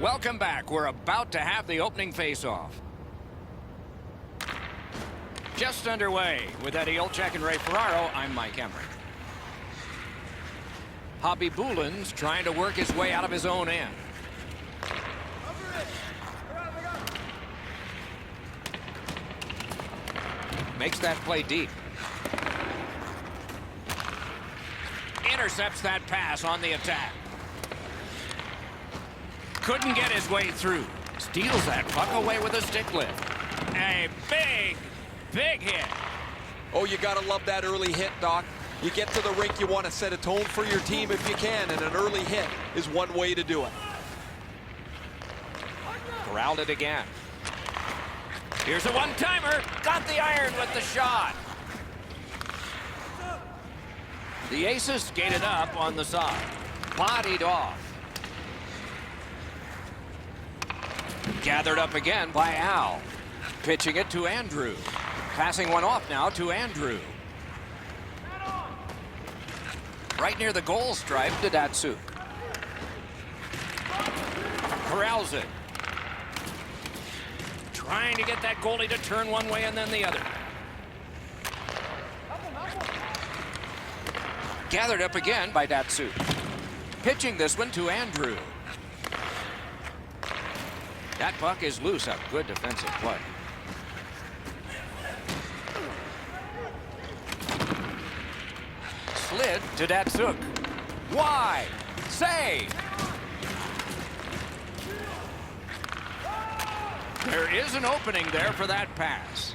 Welcome back. We're about to have the opening face-off. Just underway with Eddie Olczyk and Ray Ferraro. I'm Mike Emmerich. Hobby Boulin's trying to work his way out of his own end. Makes that play deep. Intercepts that pass on the attack. Couldn't get his way through. Steals that puck away with a stick lift. A big hit. Oh, you gotta love that early hit, Doc. You get to the rink, you want to set a tone for your team if you can, and an early hit is one way to do it. Corralled it again. Here's a one-timer. Got the iron with the shot. The Aces skated up on the side. Bodied off. Gathered up again by Al. Pitching it to Andrew. Passing one off now to Andrew. Right near the goal stripe to Datsuk. Corrals it. Trying to get that goalie to turn one way and then the other. Gathered up again by Datsuk. Pitching this one to Andrew. That puck is loose. A good defensive play. Slid to Datsuk. Wide. Save. There is an opening there for that pass.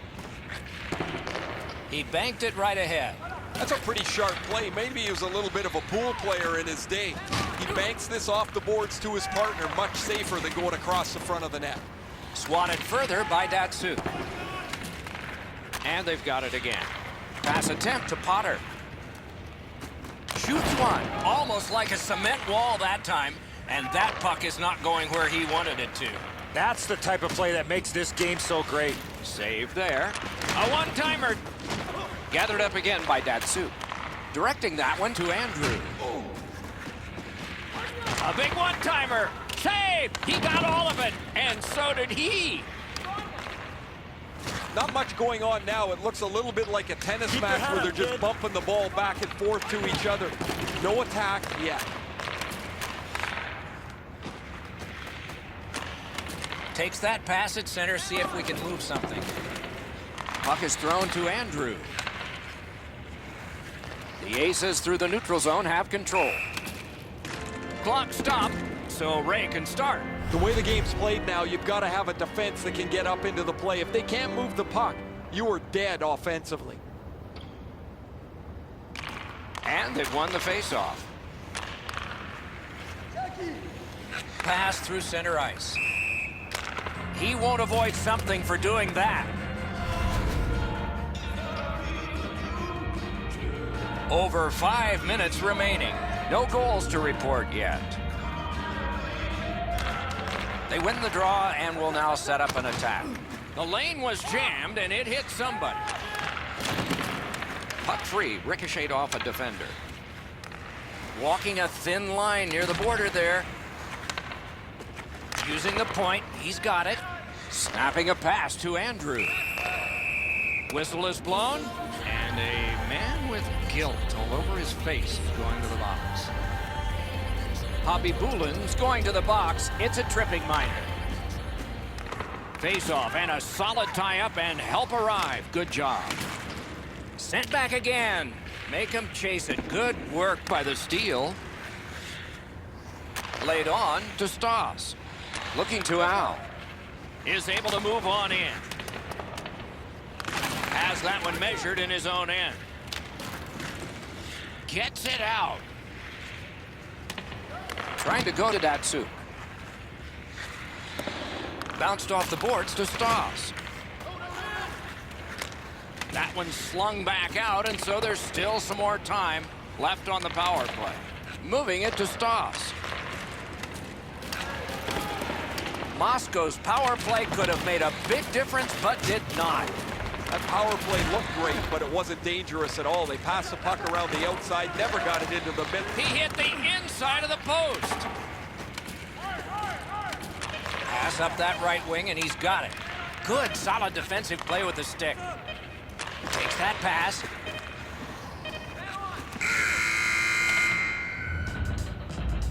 He banked it right ahead. That's a pretty sharp play. Maybe he was a little bit of a pool player in his day. He banks this off the boards to his partner, much safer than going across the front of the net. Swatted further by Datsuk. And they've got it again. Pass attempt to Potter. Shoots one. Almost like a cement wall that time. And that puck is not going where he wanted it to. That's the type of play that makes this game so great. Save there. A one-timer. Gathered up again by Datsuk. Directing that one to Andrew. A big one-timer. Save! He got all of it, and so did he. Not much going on now. It looks a little bit like a tennis match where they're just bumping the ball back and forth to each other. No attack yet. Takes that pass at center, see if we can move something. Puck is thrown to Andrew. The Aces through the neutral zone have control. Clock stopped, so Ray can start. The way the game's played now, you've got to have a defense that can get up into the play. If they can't move the puck, you are dead offensively. And they've won the faceoff. Pass through center ice. He won't avoid something for doing that. Over 5 minutes remaining. No goals to report yet. They win the draw and will now set up an attack. The lane was jammed and it hit somebody. Puck free, ricocheted off a defender. Walking a thin line near the border there. Using the point, he's got it. Snapping a pass to Andrew. Whistle is blown, and a man with guilt all over his face is going to the box. Hobby Boulin's going to the box. It's a tripping minor. Face-off and a solid tie-up and help arrive. Good job. Sent back again. Make him chase it. Good work by the steal. Laid on to Stoss. Looking to Al. Is able to move on in. Has that one measured in his own end. Gets it out. Trying to go to Datsuk. Bounced off the boards to Stoss. That one slung back out, and so there's still some more time left on the power play. Moving it to Stoss. Moscow's power play could have made a big difference, but did not. That power play looked great, but it wasn't dangerous at all. They passed the puck around the outside, never got it into the middle. He hit the inside of the post. Pass up that right wing, and he's got it. Good, solid defensive play with the stick. Takes that pass.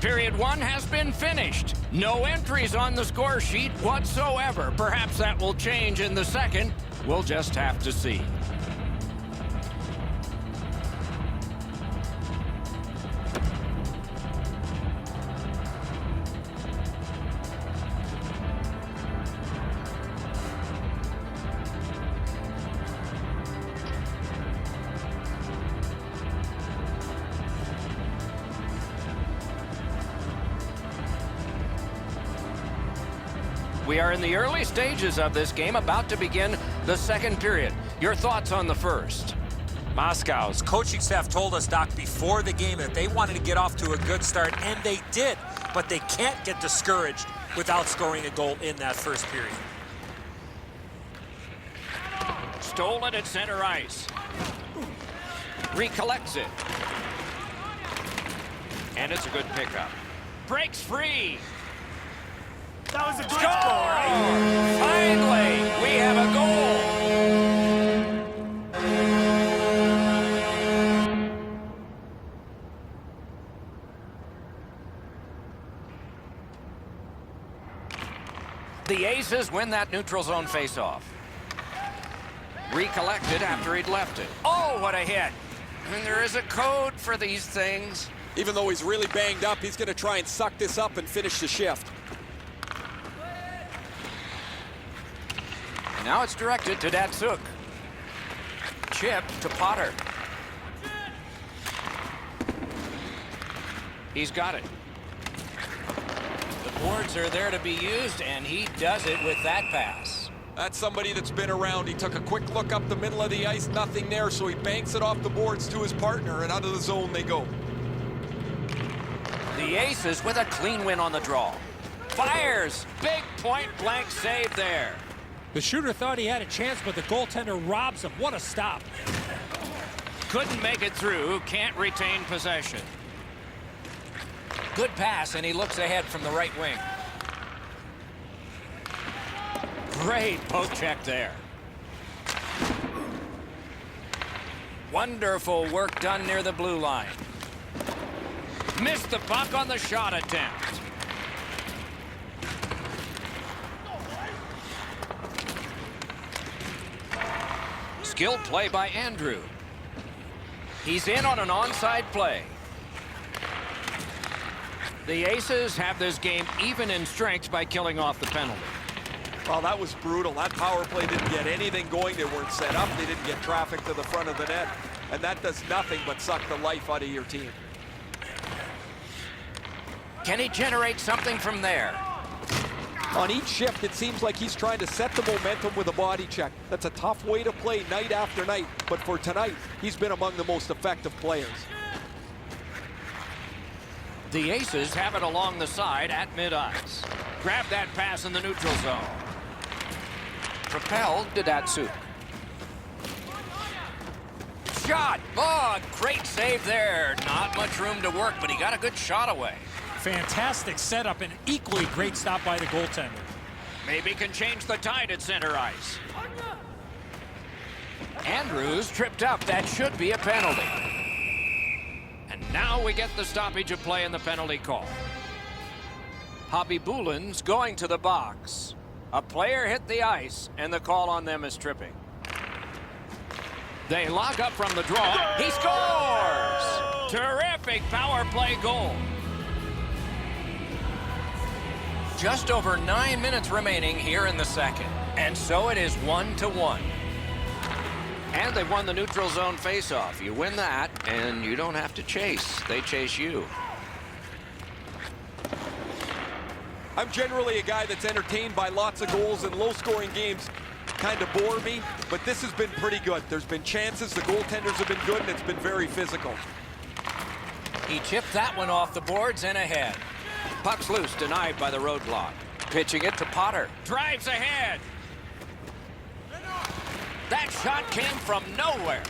Period 1 has been finished. No entries on the score sheet whatsoever. Perhaps that will change in the second. We'll just have to see. We are in the early stages of this game, about to begin the second period. Your thoughts on the first? Moscow's coaching staff told us, Doc, before the game that they wanted to get off to a good start, and they did. But they can't get discouraged without scoring a goal in that first period. Stolen at center ice. Recollects it. And it's a good pickup. Breaks free. That was a good Score! Finally, we have a goal. The Aces win that neutral zone faceoff. Recollected after he'd left it. Oh, what a hit. And there is a code for these things. Even though he's really banged up, he's going to try and suck this up and finish the shift. Now it's directed to Datsuk. Chip to Potter. He's got it. The boards are there to be used, and he does it with that pass. That's somebody that's been around. He took a quick look up the middle of the ice, nothing there, so he banks it off the boards to his partner, and out of the zone they go. The Aces with a clean win on the draw. Fires! Big point-blank save there. The shooter thought he had a chance, but the goaltender robs him. What a stop. Couldn't make it through, can't retain possession. Good pass, and he looks ahead from the right wing. Great poke check there. Wonderful work done near the blue line. Missed the puck on the shot attempt. Skilled play by Andrew. He's in on an onside play. The Aces have this game even in strength by killing off the penalty. Well, that was brutal. That power play didn't get anything going. They weren't set up. They didn't get traffic to the front of the net. And that does nothing but suck the life out of your team. Can he generate something from there? On each shift, it seems like he's trying to set the momentum with a body check. That's a tough way to play night after night. But for tonight, he's been among the most effective players. The Aces have it along the side at mid-ice. Grab that pass in the neutral zone. Propelled to Datsuk. Shot! Oh, great save there. Not much room to work, but he got a good shot away. Fantastic setup and equally great stop by the goaltender. Maybe can change the tide at center ice. Andrews tripped up. That should be a penalty. And now we get the stoppage of play in the penalty call. Hobby Boolin's going to the box. A player hit the ice, and the call on them is tripping. They lock up from the draw. He scores! Terrific power play goal. Just over 9 minutes remaining here in the second. And so it is 1-1. And they've won the neutral zone faceoff. You win that, and you don't have to chase. They chase you. I'm generally a guy that's entertained by lots of goals, and low-scoring games kind of bore me, but this has been pretty good. There's been chances, the goaltenders have been good, and it's been very physical. He chipped that one off the boards and ahead. Puck's loose, denied by the roadblock. Pitching it to Potter. Drives ahead. That shot came from nowhere.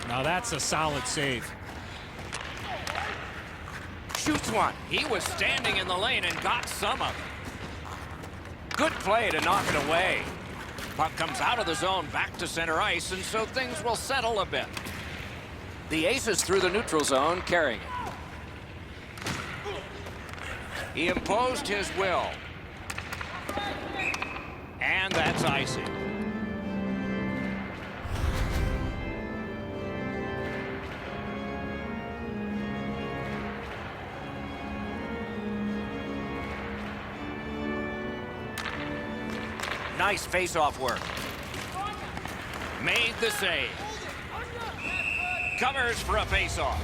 Now that's a solid save. Shoots one. He was standing in the lane and got some of it. Good play to knock it away. Puck comes out of the zone back to center ice, and so things will settle a bit. The Aces through the neutral zone, carrying it. He imposed his will. And that's icing. Nice face-off work. Made the save. Covers for a face-off.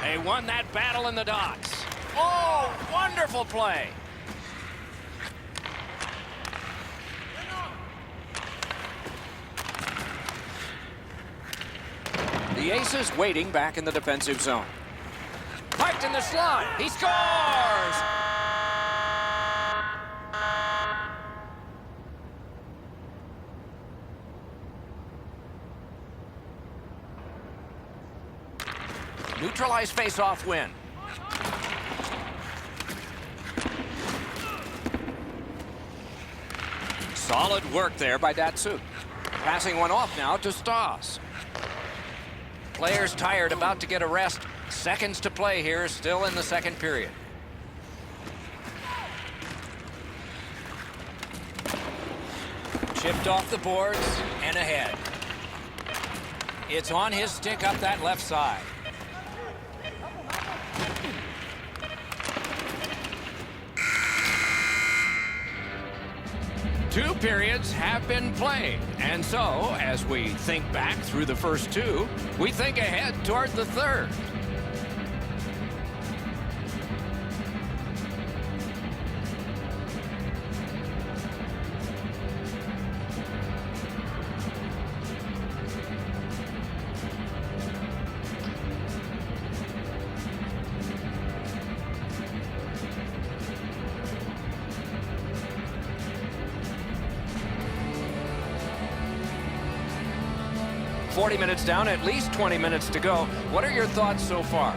They won that battle in the docks. Oh, wonderful play. The Aces waiting back in the defensive zone. Piped in the slot. He scores! Neutralized face-off win. Solid work there by Datsuk. Passing one off now to Stas. Players tired, about to get a rest. Seconds to play here, still in the second period. Chipped off the boards and ahead. It's on his stick up that left side. Two periods have been played, and so, as we think back through the first two, we think ahead toward the third. "40 minutes down, at least 20 minutes to go. What are your thoughts so far?"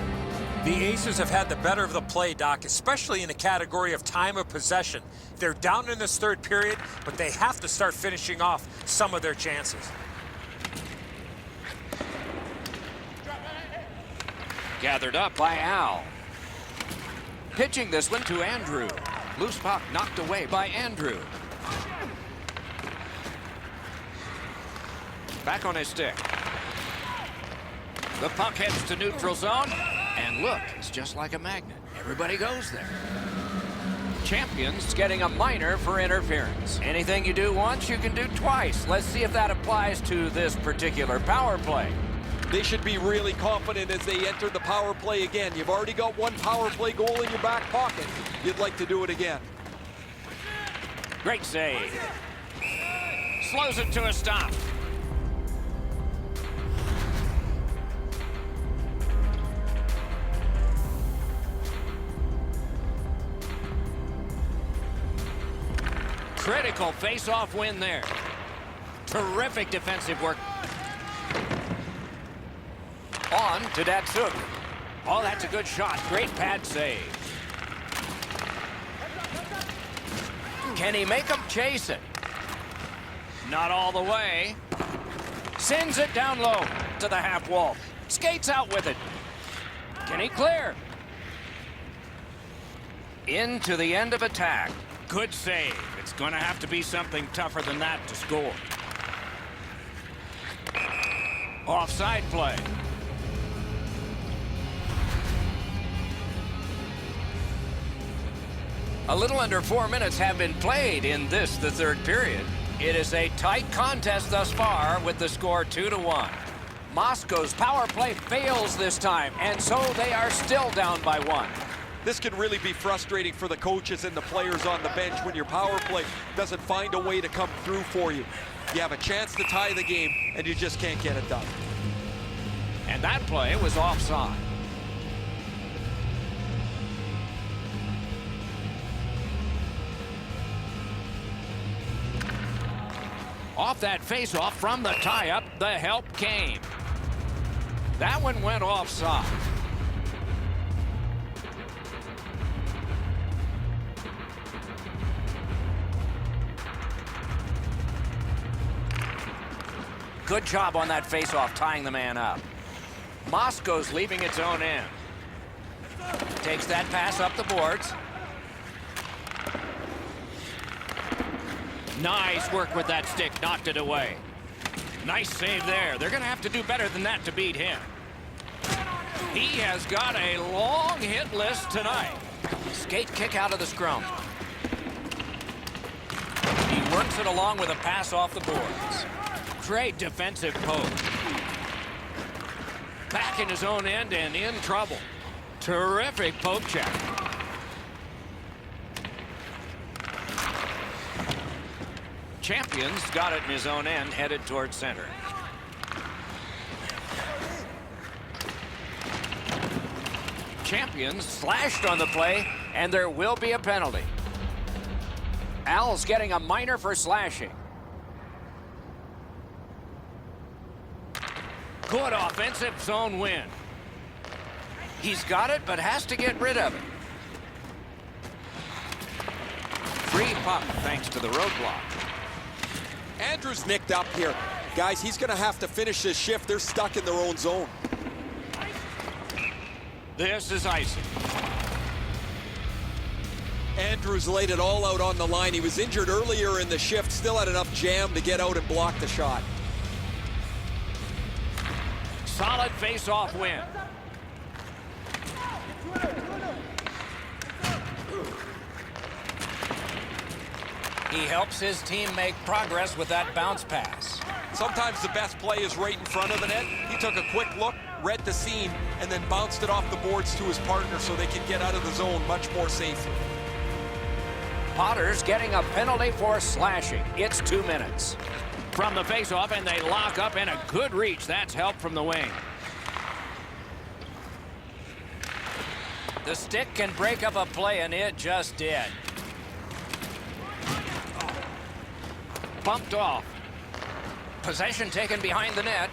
The Aces have had the better of the play, Doc, especially in the category of time of possession. They're down in this third period, but they have to start finishing off some of their chances. Gathered up by Al. Pitching this one to Andrew. Loose puck knocked away by Andrew. Back on his stick. The puck heads to neutral zone. And look, it's just like a magnet. Everybody goes there. Champions getting a minor for interference. Anything you do once, you can do twice. Let's see if that applies to this particular power play. They should be really confident as they enter the power play again. You've already got one power play goal in your back pocket. You'd like to do it again. Great save. Slows it to a stop. Critical face-off win there. Terrific defensive work. On to Datsuk. Oh, that's a good shot. Great pad save. Can he make him chase it? Not all the way. Sends it down low to the half wall. Skates out with it. Can he clear? Into the end of attack. Good save. It's going to have to be something tougher than that to score. Offside play. A little under 4 minutes have been played in this, the third period. It is a tight contest thus far with the score 2-1. Moscow's power play fails this time, and so they are still down by 1. This can really be frustrating for the coaches and the players on the bench when your power play doesn't find a way to come through for you. You have a chance to tie the game, and you just can't get it done. And that play was offside. Off that face-off from the tie-up, the help came. That one went offside. Good job on that face-off, tying the man up. Moscow's leaving its own end. Takes that pass up the boards. Nice work with that stick, knocked it away. Nice save there. They're going to have to do better than that to beat him. He has got a long hit list tonight. Skate kick out of the scrum. He works it along with a pass off the boards. Great defensive poke. Back in his own end and in trouble. Terrific poke check. Champions got it in his own end, headed towards center. Champions slashed on the play, and there will be a penalty. Al's getting a minor for slashing. Good offensive zone win. He's got it, but has to get rid of it. Free puck, thanks to the roadblock. Andrews nicked up here. Guys, he's going to have to finish this shift. They're stuck in their own zone. This is icing. Andrews laid it all out on the line. He was injured earlier in the shift, still had enough jam to get out and block the shot. Solid face-off win. He helps his team make progress with that bounce pass. Sometimes the best play is right in front of the net. He took a quick look, read the seam, and then bounced it off the boards to his partner so they could get out of the zone much more safely. Potter's getting a penalty for slashing. It's 2 minutes. From the face-off, and they lock up, and a good reach. That's help from the wing. The stick can break up a play, and it just did. Bumped off. Possession taken behind the net.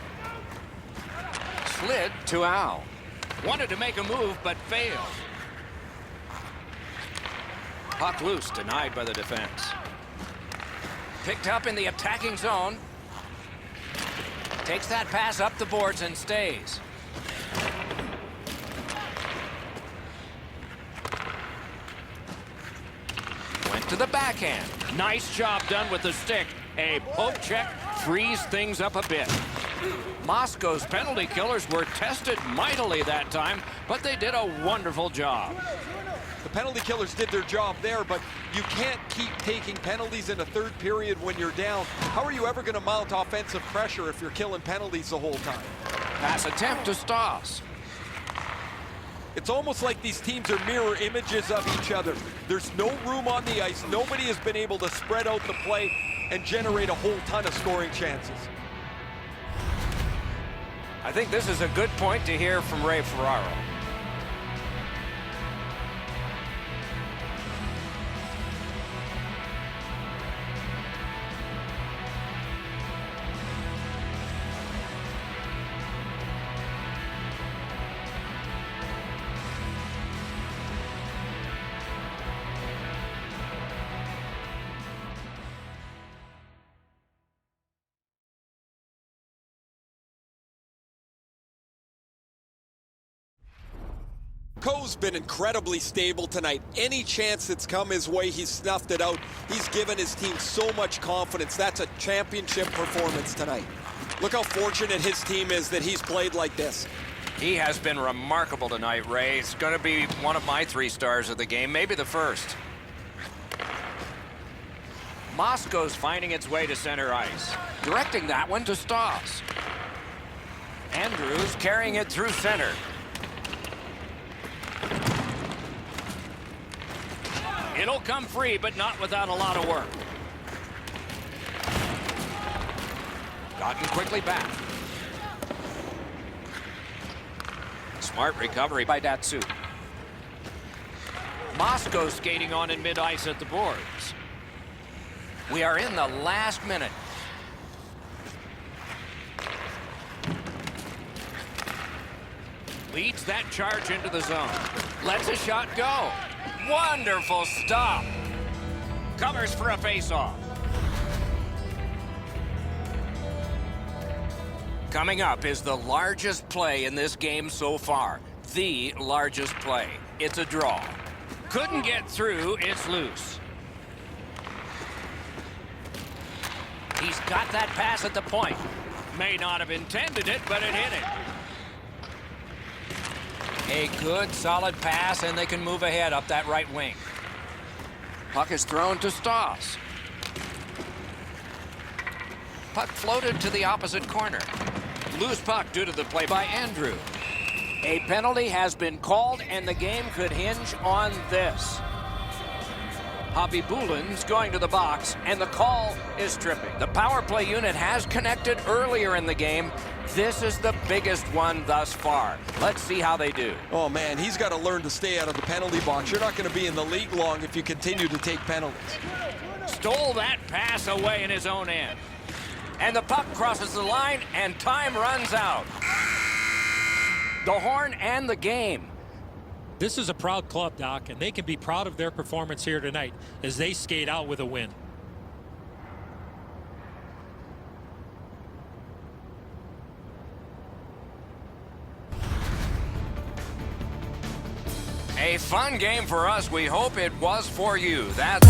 Slid to Al. Wanted to make a move, but failed. Puck loose, denied by the defense. Picked up in the attacking zone. Takes that pass up the boards and stays. Went to the backhand. Nice job done with the stick. A poke check frees things up a bit. Moscow's penalty killers were tested mightily that time, but they did a wonderful job. The penalty killers did their job there, but you can't keep taking penalties in a third period when you're down. How are you ever going to mount offensive pressure if you're killing penalties the whole time? Pass attempt to Stoss. It's almost like these teams are mirror images of each other. There's no room on the ice. Nobody has been able to spread out the play and generate a whole ton of scoring chances. I think this is a good point to hear from Ray Ferraro. Coe's been incredibly stable tonight. Any chance that's come his way, he's snuffed it out. He's given his team so much confidence. That's a championship performance tonight. Look how fortunate his team is that he's played like this. He has been remarkable tonight, Ray. It's going to be one of my 3 stars of the game, maybe the first. Moscow's finding its way to center ice. Directing that one to Stoss. Andrews carrying it through center. It'll come free, but not without a lot of work. Gotten quickly back. Smart recovery by Datsu. Moscow skating on in mid-ice at the boards. We are in the last minute. Leads that charge into the zone. Lets a shot go. Wonderful stop. Covers for a face-off. Coming up is the largest play in this game so far. The largest play. It's a draw. Couldn't get through, it's loose. He's got that pass at the point. May not have intended it, but it hit it. A good, solid pass, and they can move ahead up that right wing. Puck is thrown to Stoss. Puck floated to the opposite corner. Loose puck due to the play by Andrew. A penalty has been called, and the game could hinge on this. Hobby Boulin's going to the box, and the call is tripping. The power play unit has connected earlier in the game. This is the biggest one thus far. Let's see how they do. Oh, man, he's got to learn to stay out of the penalty box. You're not going to be in the league long if you continue to take penalties. Stole that pass away in his own end. And the puck crosses the line, and time runs out. The horn and the game. This is a proud club, Doc, and they can be proud of their performance here tonight as they skate out with a win. A fun game for us. We hope it was for you. That's